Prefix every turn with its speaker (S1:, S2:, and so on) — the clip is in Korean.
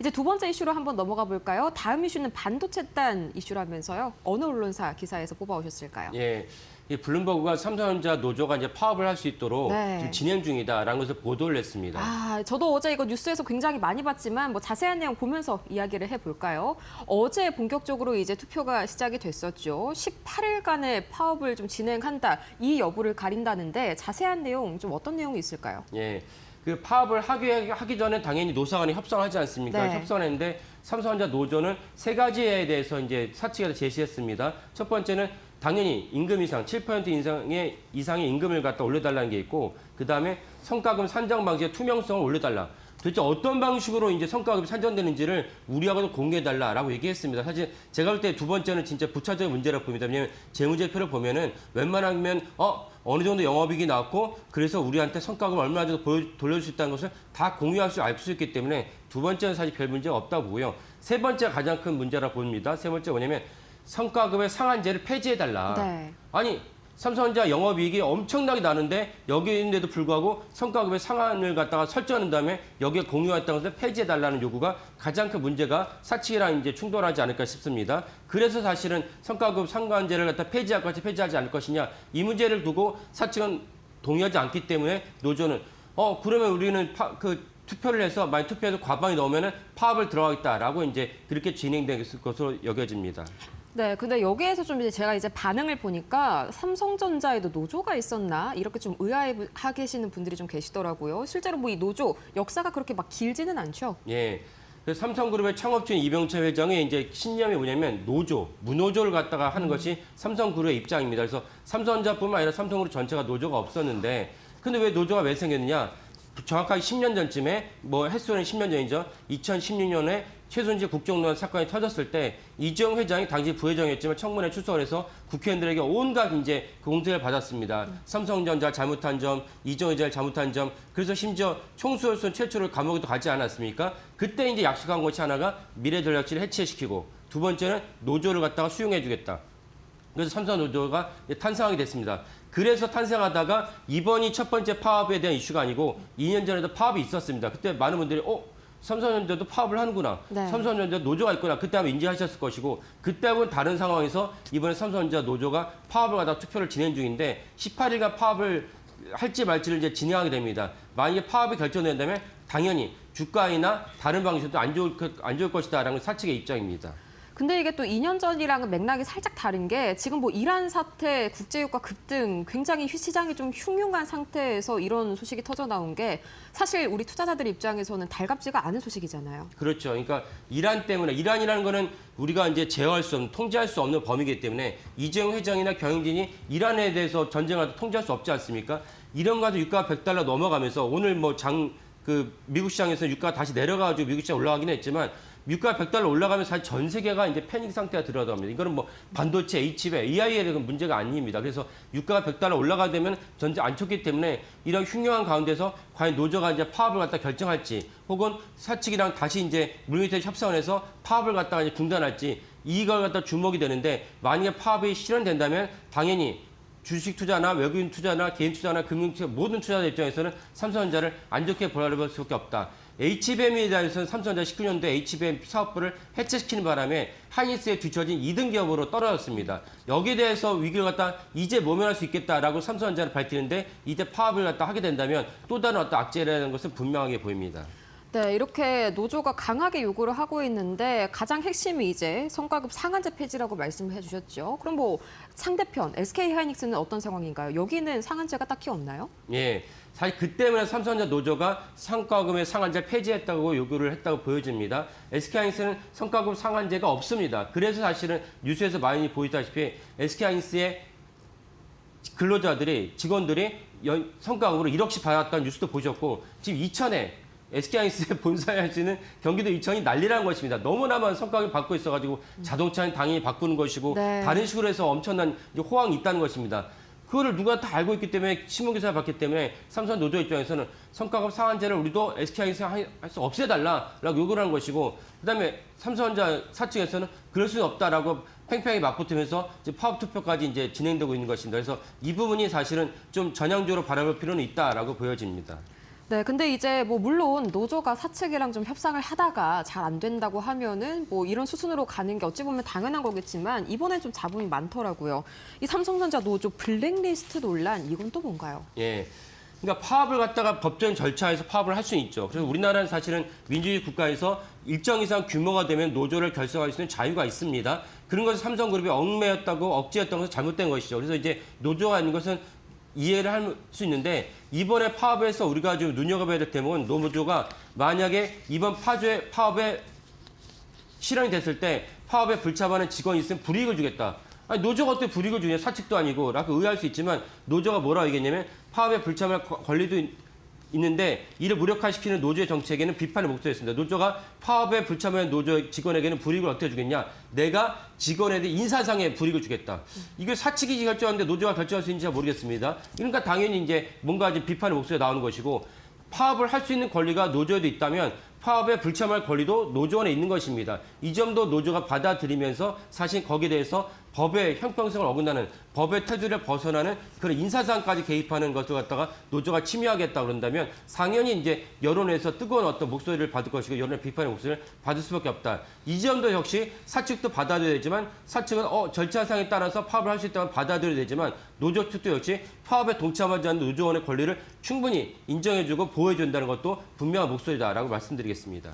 S1: 이제 두 번째 이슈로 한번 넘어가 볼까요? 다음 이슈는 반도체단 이슈라면서요. 어느 언론사 기사에서 뽑아오셨을까요?
S2: 예. 이 블룸버그가 삼성전자 노조가 이제 파업을 할 수 있도록
S1: 네.
S2: 지금 진행 중이다라는 것을 보도를 했습니다.
S1: 저도 어제 이거 뉴스에서 굉장히 많이 봤지만 뭐 자세한 내용 보면서 이야기를 해볼까요? 어제 본격적으로 이제 투표가 시작이 됐었죠. 18일간의 파업을 좀 진행한다, 이 여부를 가린다는데 자세한 내용 좀 어떤 내용이 있을까요?
S2: 예. 그 파업을 하기 전에 당연히 노사간이 협상을 하지 않습니까?
S1: 네.
S2: 협상을 했는데 삼성전자 노조는 세 가지에 대해서 이제 사측에서 제시했습니다. 첫 번째는 당연히 임금 이상, 7% 이상의 임금을 갖다 올려달라는 게 있고, 그 다음에 성과금 산정 방식의 투명성을 올려달라. 도대체 어떤 방식으로 이제 성과급이 산정되는지를 우리하고도 공개해달라라고 얘기했습니다. 사실 제가 볼 때 두 번째는 진짜 부차적인 문제라고 봅니다. 왜냐하면 재무제표를 보면은 웬만하면 어느 정도 영업이익이 나왔고 그래서 우리한테 성과금 얼마 정도 돌려줄 수 있다는 것을 다 공유할 수 알 수 있기 때문에 두 번째는 사실 별 문제가 없다고 보고요. 세 번째가 가장 큰 문제라고 봅니다. 세 번째가 뭐냐면 성과급의 상한제를 폐지해달라.
S1: 네.
S2: 아니 삼성전자 영업이익이 엄청나게 나는데 여기인데도 불구하고 성과급의 상한을 갖다가 설정한 다음에 여기에 공유했다는 것을 폐지해달라는 요구가 가장 큰 문제가 사측이랑 이제 충돌하지 않을까 싶습니다. 그래서 사실은 성과급 상한제를 갖다 폐지할 것이 폐지하지 않을 것이냐, 이 문제를 두고 사측은 동의하지 않기 때문에 노조는 그러면 우리는 투표를 해서 만약 투표해서 과반이 넘으면은 파업을 들어가겠다라고 이제 그렇게 진행될 것으로 여겨집니다.
S1: 네, 근데 여기에서 좀 이제 제가 이제 반응을 보니까 삼성전자에도 노조가 있었나 이렇게 좀 의아해 계시는 분들이 좀 계시더라고요. 실제로 뭐 이 노조 역사가 그렇게 막 길지는 않죠.
S2: 예. 그래서 삼성그룹의 창업주인 이병철 회장의 이제 신념이 뭐냐면 무노조를 갖다가 하는 것이 삼성그룹의 입장입니다. 그래서 삼성전자뿐만 아니라 삼성그룹 전체가 노조가 없었는데, 근데 왜 노조가 왜 생겼느냐? 정확하게 10년 전쯤에 햇소는 10년 전이죠. 2016년에 최순실 국정농단 사건이 터졌을 때 이재용 회장이 당시 부회장이었지만 청문회 출석을 해서 국회의원들에게 온갖 이제 공세를 받았습니다. 삼성전자 잘못한 점, 이재용 회장이 잘못한 점, 그래서 심지어 총수였던 최초를 감옥에도 가지 않았습니까? 그때 이제 약속한 것이 하나가 미래전략실을 해체시키고, 두 번째는 노조를 갖다가 수용해주겠다. 그래서 삼성 노조가 탄생하게 됐습니다. 그래서 탄생하다가 이번이 첫 번째 파업에 대한 이슈가 아니고 2년 전에도 파업이 있었습니다. 그때 많은 분들이 삼성전자도 파업을 하는구나.
S1: 네.
S2: 삼성전자 노조가 있구나. 그때 아마 인지하셨을 것이고, 그때하고는 다른 상황에서 이번에 삼성전자 노조가 파업을 가다가 투표를 진행 중인데 18일간 파업을 할지 말지를 이제 진행하게 됩니다. 만약에 파업이 결정된다면 당연히 주가이나 다른 방식도 안 좋을 것이다라는 사측의 입장입니다.
S1: 근데 이게 또 2년 전이랑은 맥락이 살짝 다른 게 지금 뭐 이란 사태, 국제유가 급등, 굉장히 시장이 좀 흉흉한 상태에서 이런 소식이 터져 나온 게 사실 우리 투자자들 입장에서는 달갑지가 않은 소식이잖아요.
S2: 그렇죠. 그러니까 이란 때문에, 이란이라는 거는 우리가 이제 제어할 수 없는, 통제할 수 없는 범위이기 때문에 이재용 회장이나 경영진이 이란에 대해서 전쟁을 통제할 수 없지 않습니까? 이런 가지고 유가가 $100 넘어가면서 오늘 미국 시장에서 유가가 다시 내려가지고 미국 시장 올라가긴 했지만, 유가가 $100 올라가면 사실 전 세계가 이제 패닉 상태가 들어갑니다. 이거는 반도체, H배, AI에 대한 문제가 아닙니다. 그래서 유가가 $100 올라가게 되면 전쟁 안 쳤기 때문에 이런 흉흉한 가운데서 과연 노조가 이제 파업을 갖다 결정할지, 혹은 사측이랑 다시 이제 물밑에서 협상을 해서 파업을 갖다가 이제 중단할지, 이걸 갖다 주목이 되는데, 만약에 파업이 실현된다면 당연히 주식 투자나 외국인 투자나 개인 투자나 금융 투자, 모든 투자자 입장에서는 삼성전자를 안 좋게 바라볼 수밖에 없다. HBM에 대해서는 삼성전자 19년도에 HBM 사업부를 해체시키는 바람에 하이닉스에 뒤처진 2등 기업으로 떨어졌습니다. 여기에 대해서 위기를 갖다 이제 모면할 수 있겠다라고 삼성전자를 밝히는데, 이때 파업을 갖다 하게 된다면 또 다른 악재라는 것은 분명하게 보입니다.
S1: 네, 이렇게 노조가 강하게 요구를 하고 있는데 가장 핵심이 이제 성과급 상한제 폐지라고 말씀을 해주셨죠. 그럼 뭐 상대편 SK하이닉스는 어떤 상황인가요? 여기는 상한제가 딱히 없나요?
S2: 예, 사실 그 때문에 삼성전자 노조가 성과급의 상한제를 폐지했다고 요구를 했다고 보여집니다. SK하이닉스는 성과급 상한제가 없습니다. 그래서 사실은 뉴스에서 많이 보이다시피 SK하이닉스의 근로자들이, 직원들이 성과급으로 1억씩 받았다는 뉴스도 보셨고, 지금 이천에 SK하이닉스의 본사에 할 수 있는 경기도 이천이 난리라는 것입니다. 너무나 많은 성과급을 받고 있어가지고 자동차는 당연히 바꾸는 것이고,
S1: 네.
S2: 다른 식으로 해서 엄청난 호황이 있다는 것입니다. 그거를 누가 다 알고 있기 때문에, 신문기사를 봤기 때문에 삼성 노조 입장에서는 성과급 상한제를 우리도 SK하이닉스에서 없애달라라고 요구를 한 것이고, 그다음에 삼성전자 사측에서는 그럴 수는 없다라고 팽팽하게 맞붙으면서 이제 파업 투표까지 이제 진행되고 있는 것입니다. 그래서 이 부분이 사실은 좀 전향적으로 바라볼 필요는 있다라고 보여집니다.
S1: 네, 근데 이제 뭐 물론 노조가 사측이랑 좀 협상을 하다가 잘 안 된다고 하면은 뭐 이런 수순으로 가는 게 어찌 보면 당연한 거겠지만 이번엔 좀 잡음이 많더라고요. 이 삼성전자 노조 블랙리스트 논란 이건 또 뭔가요?
S2: 예. 그러니까 파업을 갖다가 법적인 절차에서 파업을 할 수는 있죠. 그래서 우리나라는 사실은 민주주의 국가에서 일정 이상 규모가 되면 노조를 결성할 수 있는 자유가 있습니다. 그런 것을 삼성그룹이 얽매였다고 억지했던 것은 잘못된 것이죠. 그래서 이제 노조가 아닌 것은 이해를 할 수 있는데 이번에 파업에서 우리가 좀 눈여겨봐야 될 대목은 노조가 만약에 이번 파업에 실현이 됐을 때 파업에 불참하는 직원이 있으면 불이익을 주겠다. 아니, 노조가 어떻게 불이익을 주냐, 사측도 아니고 라고 의아할 수 있지만 노조가 뭐라고 얘기했냐면 파업에 불참할 권리도 있는데 이를 무력화시키는 노조의 정책에는 비판의 목소리였습니다. 노조가 파업에 불참하는 노조 직원에게는 불이익을 어떻게 주겠냐. 내가 직원에 대해 인사상의 불이익을 주겠다. 이게 사측이 결정하는데 노조가 결정할 수 있는지 잘 모르겠습니다. 그러니까 당연히 이제 뭔가 이제 비판의 목소리가 나오는 것이고 파업을 할 수 있는 권리가 노조에도 있다면 파업에 불참할 권리도 노조 안에 있는 것입니다. 이 점도 노조가 받아들이면서 사실 거기에 대해서 법의 형평성을 어긋나는 법의 테두리를 벗어나는 그런 인사사항까지 개입하는 것을 갖다가 노조가 침해하겠다 그런다면 당연히 이제 여론에서 뜨거운 어떤 목소리를 받을 것이고 여론의 비판의 목소리를 받을 수밖에 없다. 이 점도 역시 사측도 받아들여야 되지만 사측은 절차상에 따라서 파업을 할 수 있다면 받아들여야 되지만 노조 측도 역시 파업에 동참하지 않는 노조원의 권리를 충분히 인정해주고 보호해준다는 것도 분명한 목소리다라고 말씀드리겠습니다.